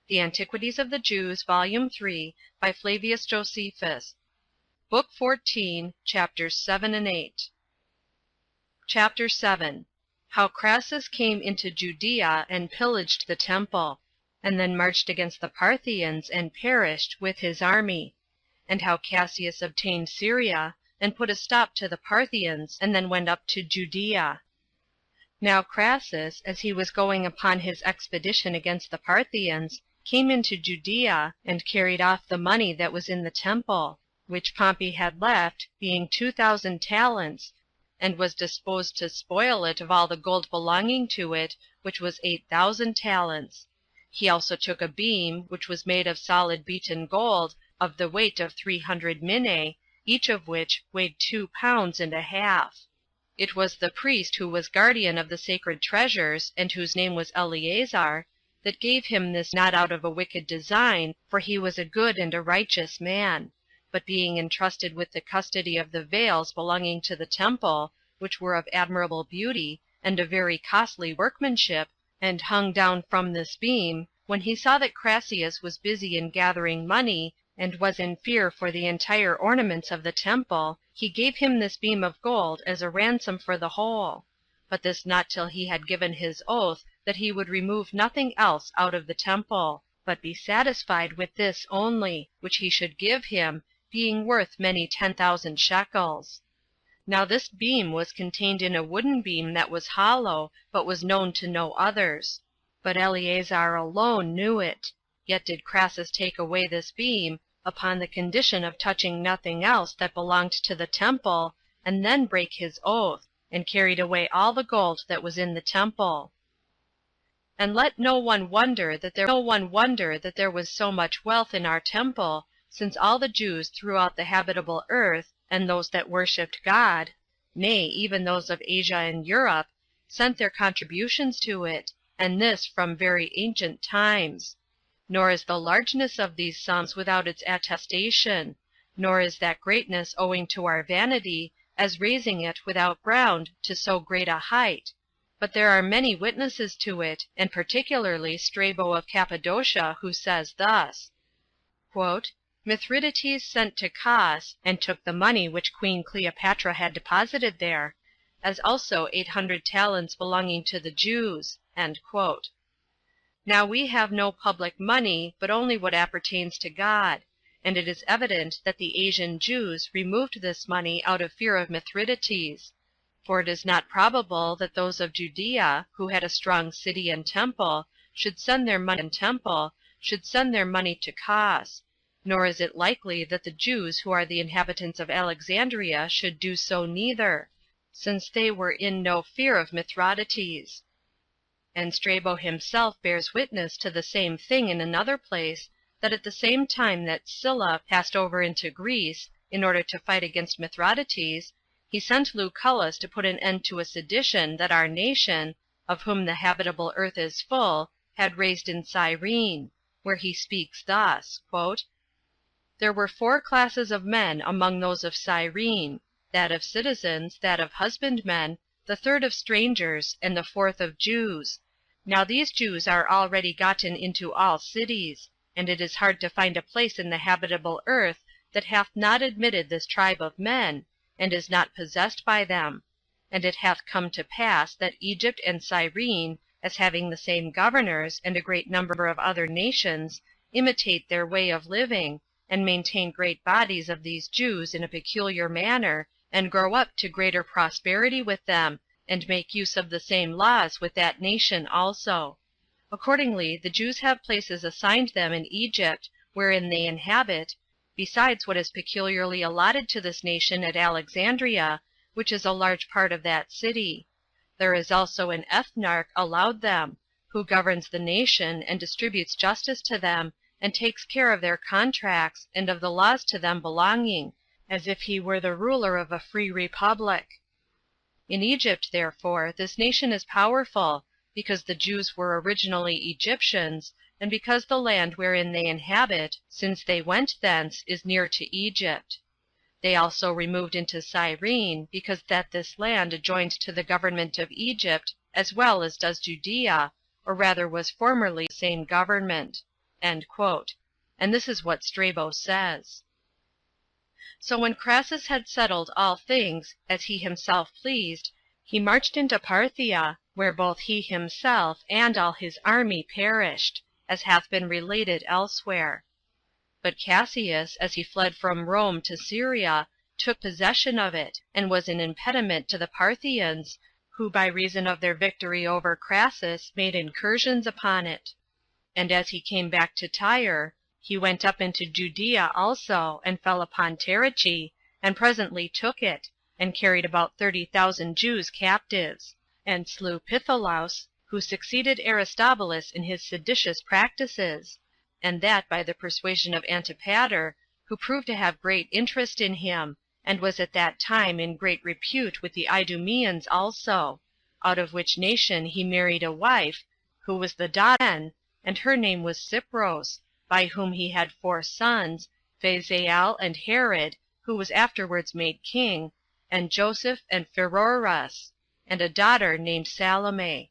The Antiquities of the Jews, Volume 3, by Flavius Josephus. Book 14, chapters 7 and 8. Chapter 7. How Crassus came into Judea and pillaged the temple, and then marched against the Parthians and perished with his army; and how Cassius obtained Syria, and put a stop to the Parthians, and then went up to Judea. Now Crassus, as he was going upon his expedition against the Parthians, came into Judea, and carried off the money that was in the temple, which Pompey had left, being 2,000 talents, and was disposed to spoil it of all the gold belonging to it, which was 8,000 talents. He also took a beam, which was made of solid beaten gold, of the weight of 300 minae, each of which weighed 2 pounds and a half. It was the priest who was guardian of the sacred treasures, and whose name was Eleazar, that gave him this, not out of a wicked design, for he was a good and a righteous man, but being entrusted with the custody of the veils belonging to the temple, which were of admirable beauty, and of very costly workmanship, and hung down from this beam, when he saw that Crassus was busy in gathering money, and was in fear for the entire ornaments of the temple, he gave him this beam of gold as a ransom for the whole; but this not till he had given his oath that he would remove nothing else out of the temple, but be satisfied with this only, which he should give him, being worth many 10,000 shekels. Now this beam was contained in a wooden beam that was hollow, but was known to no others. But Eleazar alone knew it. Yet did Crassus take away this beam, upon the condition of touching nothing else that belonged to the temple, and then brake his oath, and carried away all the gold that was in the temple. And let no one wonder that there was so much wealth in our temple, since all the Jews throughout the habitable earth, and those that worshipped God, nay, even those of Asia and Europe, sent their contributions to it, and this from very ancient times. Nor is the largeness of these sums without its attestation, nor is that greatness owing to our vanity, as raising it without ground to so great a height. But there are many witnesses to it, and particularly Strabo of Cappadocia, who says thus: Mithridates sent to Cos, and took the money which Queen Cleopatra had deposited there, as also 800 talents belonging to the Jews. Now we have no public money, but only what appertains to God, and it is evident that the Asian Jews removed this money out of fear of Mithridates. For it is not probable that those of Judea, who had a strong city and temple, should send their money to Cos, nor is it likely that the Jews who are the inhabitants of Alexandria should do so neither, since they were in no fear of Mithridates. And Strabo himself bears witness to the same thing in another place, that at the same time that Sylla passed over into Greece, in order to fight against Mithridates, he sent Lucullus to put an end to a sedition that our nation, of whom the habitable earth is full, had raised in Cyrene, where he speaks thus: There were 4 classes of men among those of Cyrene, that of citizens, that of husbandmen, the 3rd of strangers, and the 4th of Jews. Now these Jews are already gotten into all cities, and it is hard to find a place in the habitable earth that hath not admitted this tribe of men, and is not possessed by them. And it hath come to pass that Egypt and Cyrene, as having the same governors, and a great number of other nations, imitate their way of living, and maintain great bodies of these Jews in a peculiar manner, and grow up to greater prosperity with them, and make use of the same laws with that nation also. Accordingly, the Jews have places assigned them in Egypt, wherein they inhabit, besides what is peculiarly allotted to this nation at Alexandria, which is a large part of that city. There is also an ethnarch allowed them, who governs the nation, and distributes justice to them, and takes care of their contracts, and of the laws to them belonging, as if he were the ruler of a free republic. In Egypt, therefore, this nation is powerful, because the Jews were originally Egyptians, and because the land wherein they inhabit, since they went thence, is near to Egypt. They also removed into Cyrene, because that this land adjoined to the government of Egypt, as well as does Judea, or rather was formerly the same government. And this is what Strabo says. So when Crassus had settled all things, as he himself pleased, he marched into Parthia, where both he himself and all his army perished, as hath been related elsewhere. But Cassius, as he fled from Rome to Syria, took possession of it, and was an impediment to the Parthians, who by reason of their victory over Crassus made incursions upon it. And as he came back to Tyre, he went up into Judea also, and fell upon Tariche, and presently took it, and carried about 30,000 Jews captives, and slew Pitholaus, who succeeded Aristobulus in his seditious practices, and that by the persuasion of Antipater, who proved to have great interest in him, and was at that time in great repute with the Idumeans also, out of which nation he married a wife, who was the daughter, and her name was Cypros, by whom he had 4 sons, Phasael and Herod, who was afterwards made king, and Joseph and Pheroras, and a daughter named Salome.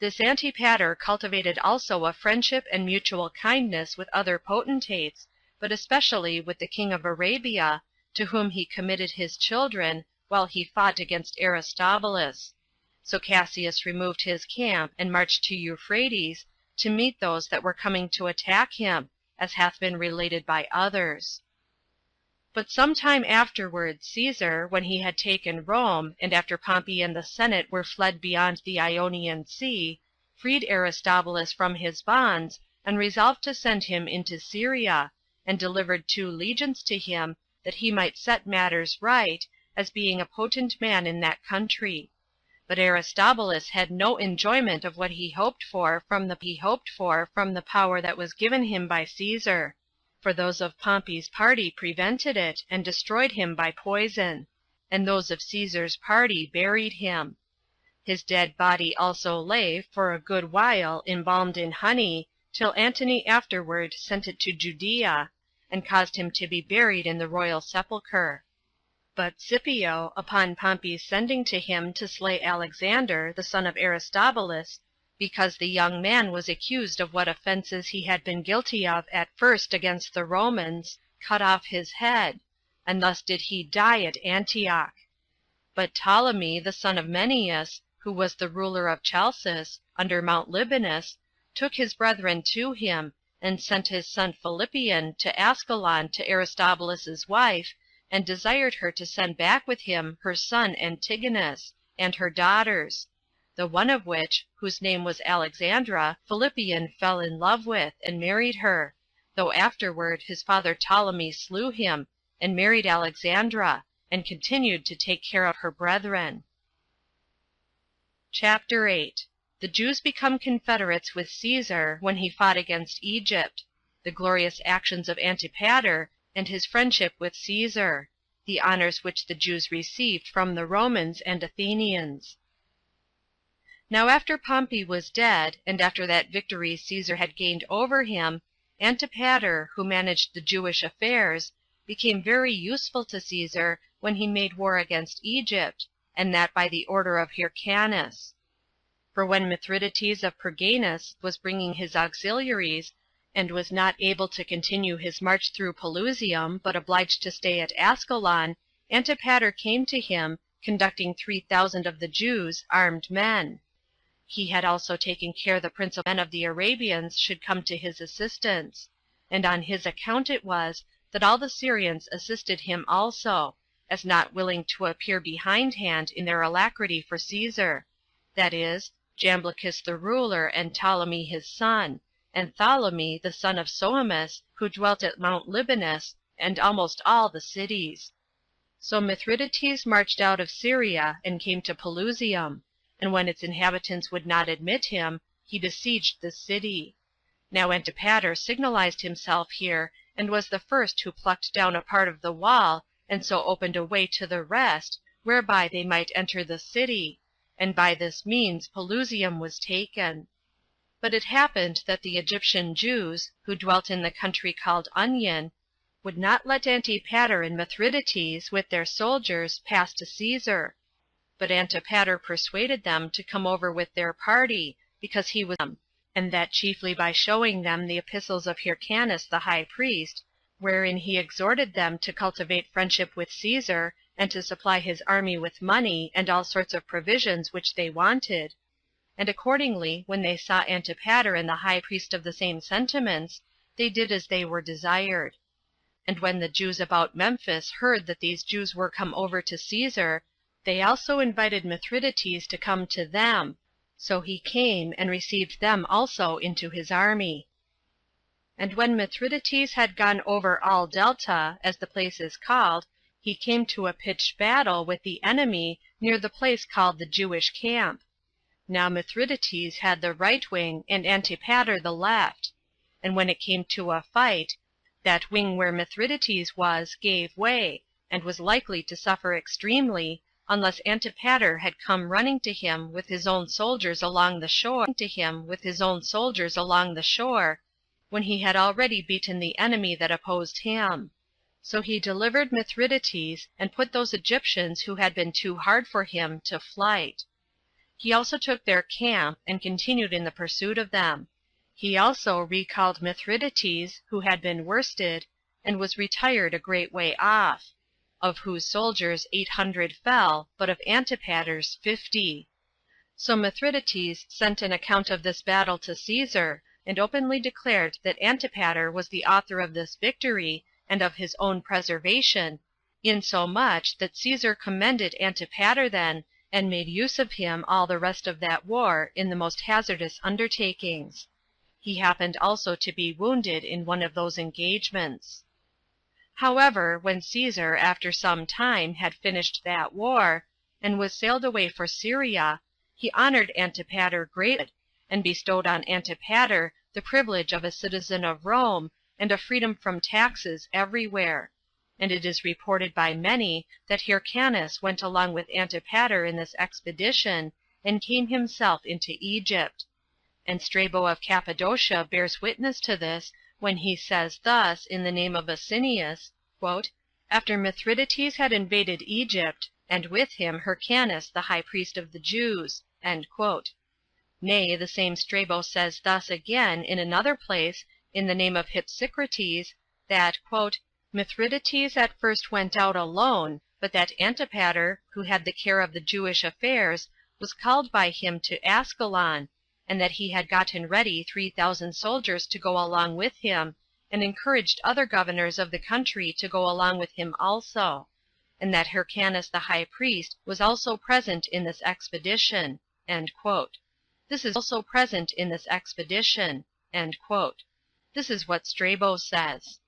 This Antipater cultivated also a friendship and mutual kindness with other potentates, but especially with the king of Arabia, to whom he committed his children, while he fought against Aristobulus. So Cassius removed his camp, and marched to Euphrates, to meet those that were coming to attack him, as hath been related by others. But some time afterward Caesar, when he had taken Rome, and after Pompey and the Senate were fled beyond the Ionian Sea, freed Aristobulus from his bonds, and resolved to send him into Syria, and delivered 2 legions to him, that he might set matters right, as being a potent man in that country. But Aristobulus had no enjoyment of what he hoped for from the power that was given him by Caesar, for those of Pompey's party prevented it, and destroyed him by poison, and those of Caesar's party buried him. His dead body also lay for a good while embalmed in honey, till Antony afterward sent it to Judea, and caused him to be buried in the royal sepulchre. But Scipio, upon Pompey's sending to him to slay Alexander, the son of Aristobulus, because the young man was accused of what offenses he had been guilty of at first against the Romans, cut off his head, and thus did he die at Antioch. But Ptolemy, the son of Menneus, who was the ruler of Chalcis, under Mount Libanus, took his brethren to him, and sent his son Philippian to Ascalon to Aristobulus's wife, and desired her to send back with him her son Antigonus, and her daughters, the one of which, whose name was Alexandra, Philippian fell in love with, and married her, though afterward his father Ptolemy slew him, and married Alexandra, and continued to take care of her brethren. Chapter 8. The Jews become confederates with Caesar when he fought against Egypt. The glorious actions of Antipater, and his friendship with Caesar. The honors which the Jews received from the Romans and Athenians. Now after Pompey was dead, and after that victory Caesar had gained over him, Antipater, who managed the Jewish affairs, became very useful to Caesar when he made war against Egypt, and that by the order of Hyrcanus. For when Mithridates of Pergamus was bringing his auxiliaries, and was not able to continue his march through Pelusium, but obliged to stay at Ascalon, Antipater came to him, conducting 3,000 of the Jews, armed men. He had also taken care the principal men of the Arabians should come to his assistance, and on his account it was that all the Syrians assisted him also, as not willing to appear behindhand in their alacrity for Caesar, that is, Jamblichus the ruler, and Ptolemy his son, and Ptolemy the son of Sohemus, who dwelt at Mount Libanus, and almost all the cities. So Mithridates marched out of Syria, and came to Pelusium, and when its inhabitants would not admit him, he besieged the city. Now Antipater signalized himself here, and was the first who plucked down a part of the wall, and so opened a way to the rest, whereby they might enter the city, and by this means Pelusium was taken. But it happened that the Egyptian Jews, who dwelt in the country called Onion, would not let Antipater and Mithridates, with their soldiers, pass to Caesar, but Antipater persuaded them to come over with their party, because he was them. and that chiefly by showing them the epistles of Hyrcanus the high priest, wherein he exhorted them to cultivate friendship with Caesar, and to supply his army with money and all sorts of provisions which they wanted. And accordingly, when they saw Antipater and the high priest of the same sentiments, they did as they were desired. And when the Jews about Memphis heard that these Jews were come over to Caesar, they also invited Mithridates to come to them. So he came, and received them also into his army. And when Mithridates had gone over all Delta, as the place is called, he came to a pitched battle with the enemy near the place called the Jewish camp. Now Mithridates had the right wing, and Antipater the left. And when it came to a fight, that wing where Mithridates was gave way, and was likely to suffer extremely, unless Antipater had come running to him with his own soldiers along the shore, when he had already beaten the enemy that opposed him. So he delivered Mithridates, and put those Egyptians who had been too hard for him to flight. He also took their camp, and continued in the pursuit of them. He also recalled Mithridates, who had been worsted, and was retired a great way off, of whose soldiers 800 fell, but of Antipater's 50. So Mithridates sent an account of this battle to Caesar, and openly declared that Antipater was the author of this victory, and of his own preservation, insomuch that Caesar commended Antipater then, and made use of him all the rest of that war in the most hazardous undertakings. He happened also to be wounded in one of those engagements. However, when Caesar, after some time, had finished that war, and was sailed away for Syria, he honored Antipater greatly, and bestowed on Antipater the privilege of a citizen of Rome, and a freedom from taxes everywhere. And it is reported by many that Hyrcanus went along with Antipater in this expedition, and came himself into Egypt. And Strabo of Cappadocia bears witness to this, when he says thus, in the name of Asinius, "After Mithridates had invaded Egypt, and with him Hyrcanus the high priest of the Jews." Nay, the same Strabo says thus again in another place, in the name of Hypsicrates, that Mithridates at first went out alone, but that Antipater, who had the care of the Jewish affairs, was called by him to Askelon, and that he had gotten ready 3,000 soldiers to go along with him, and encouraged other governors of the country to go along with him also, and that Hyrcanus the high priest was also present in this expedition. This is also present in this expedition. This is what Strabo says.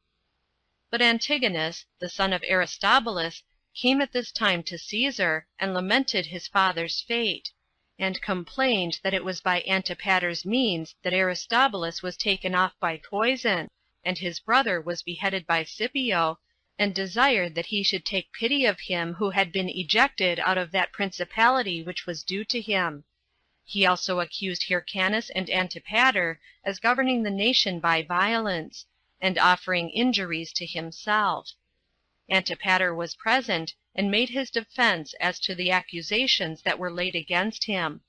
But Antigonus, the son of Aristobulus, came at this time to Caesar, and lamented his father's fate, and complained that it was by Antipater's means that Aristobulus was taken off by poison, and his brother was beheaded by Scipio, and desired that he should take pity of him who had been ejected out of that principality which was due to him. He also accused Hyrcanus and Antipater as governing the nation by violence, and offering injuries to himself. Antipater was present, and made his defense as to the accusations that were laid against him.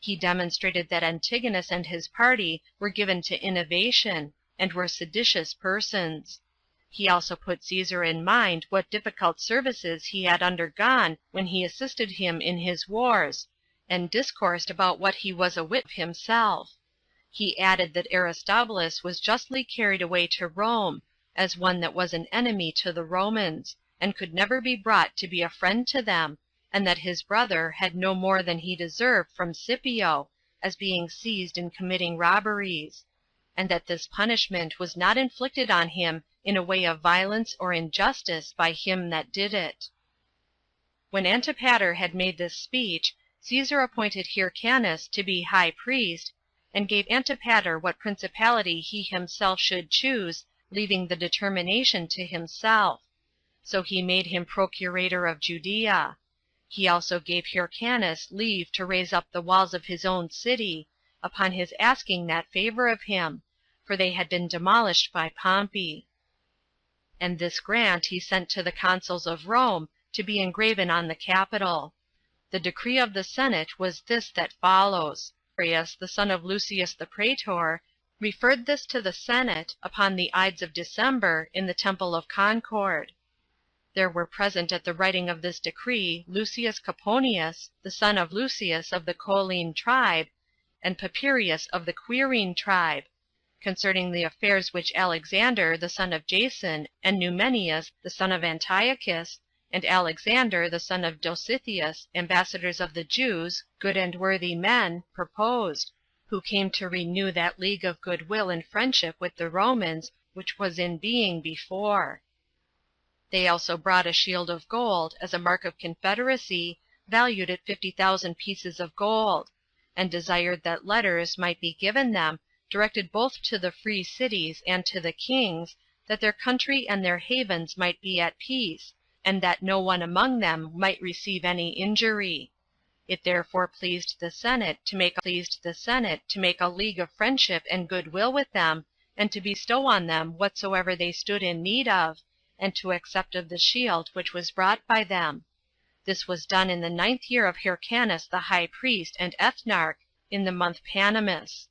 He demonstrated that Antigonus and his party were given to innovation, and were seditious persons. He also put Caesar in mind what difficult services he had undergone when he assisted him in his wars, and discoursed about what he was a wit of himself. He added that Aristobulus was justly carried away to Rome, as one that was an enemy to the Romans, and could never be brought to be a friend to them, and that his brother had no more than he deserved from Scipio, as being seized in committing robberies, and that this punishment was not inflicted on him in a way of violence or injustice by him that did it. When Antipater had made this speech, Caesar appointed Hyrcanus to be high priest, and gave Antipater what principality he himself should choose, leaving the determination to himself. So he made him procurator of Judea. He also gave Hyrcanus leave to raise up the walls of his own city, upon his asking that favor of him, for they had been demolished by Pompey. And this grant he sent to the consuls of Rome, to be engraven on the Capitol. The decree of the Senate was this that follows. Papirius, the son of Lucius the praetor, referred this to the Senate upon the Ides of December in the Temple of Concord. There were present at the writing of this decree Lucius Coponius, the son of Lucius of the Colline tribe, and Papirius of the Quirine tribe, concerning the affairs which Alexander, the son of Jason, and Numenius, the son of Antiochus, and Alexander, the son of Dositheus, ambassadors of the Jews, good and worthy men, proposed, who came to renew that league of goodwill and friendship with the Romans which was in being before. They also brought a shield of gold, as a mark of confederacy, valued at 50,000 pieces of gold, and desired that letters might be given them, directed both to the free cities and to the kings, that their country and their havens might be at peace, and that no one among them might receive any injury. It therefore pleased the Senate to make a league of friendship and goodwill with them, and to bestow on them whatsoever they stood in need of, and to accept of the shield which was brought by them. This was done in the 9th year of Hyrcanus the high priest and ethnarch, in the month Panemus."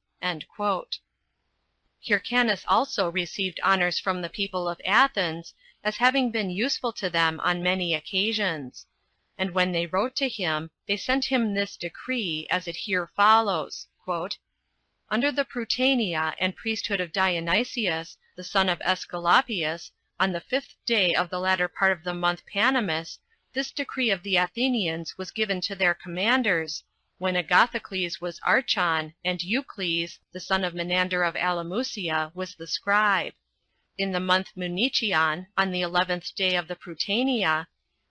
Hyrcanus also received honors from the people of Athens, as having been useful to them on many occasions. And when they wrote to him, they sent him this decree, as it here follows: "Under the Prytania and priesthood of Dionysius, the son of Aesculapius, on the 5th day of the latter part of the month Panemus, this decree of the Athenians was given to their commanders, when Agathocles was archon, and Eucles, the son of Menander of Alamusia, was the scribe. In the month Munichion, on the 11th day of the Prytania,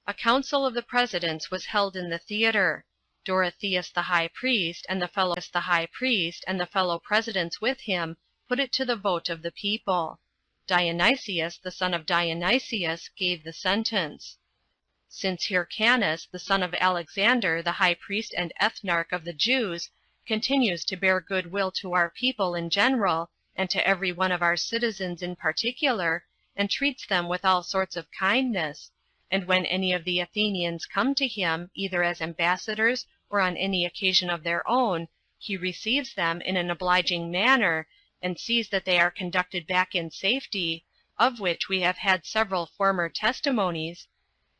a council of the presidents was held in the theater. Dorotheus the high priest, and the fellow presidents with him, put it to the vote of the people. Dionysius, the son of Dionysius, gave the sentence. Since Hyrcanus, the son of Alexander, the high priest and ethnarch of the Jews, continues to bear good will to our people in general, and to every one of our citizens in particular, and treats them with all sorts of kindness, and when any of the Athenians come to him, either as ambassadors or on any occasion of their own, he receives them in an obliging manner, and sees that they are conducted back in safety, of which we have had several former testimonies,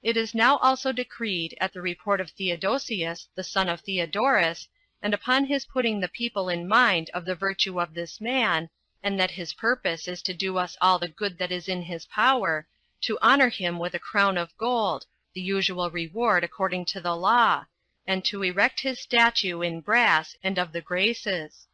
it is now also decreed, at the report of Theodosius, the son of Theodorus, and upon his putting the people in mind of the virtue of this man, and that his purpose is to do us all the good that is in his power, to honor him with a crown of gold, the usual reward according to the law, and to erect his statue in brass and of the Graces;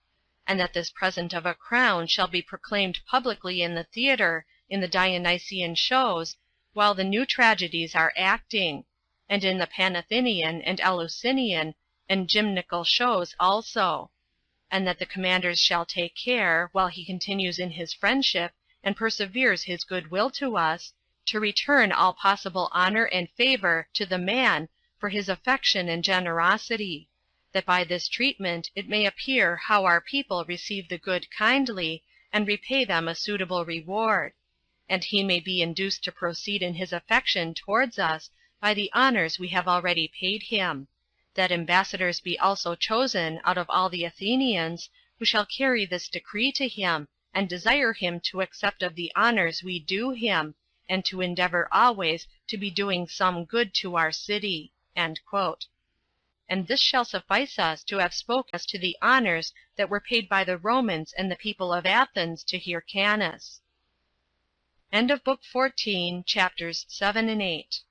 and that this present of a crown shall be proclaimed publicly in the theater, in the Dionysian shows, while the new tragedies are acting, and in the Panathenean and Eleusinian and gymnical shows also; and that the commanders shall take care, while he continues in his friendship, and perseveres his good will to us, to return all possible honor and favor to the man for his affection and generosity, that by this treatment it may appear how our people receive the good kindly, and repay them a suitable reward; and he may be induced to proceed in his affection towards us by the honors we have already paid him; that ambassadors be also chosen out of all the Athenians, who shall carry this decree to him, and desire him to accept of the honors we do him, and to endeavor always to be doing some good to our city." And this shall suffice us to have spoke as to the honors that were paid by the Romans and the people of Athens to Hyrcanus. End of Book 14, chapters 7 and 8.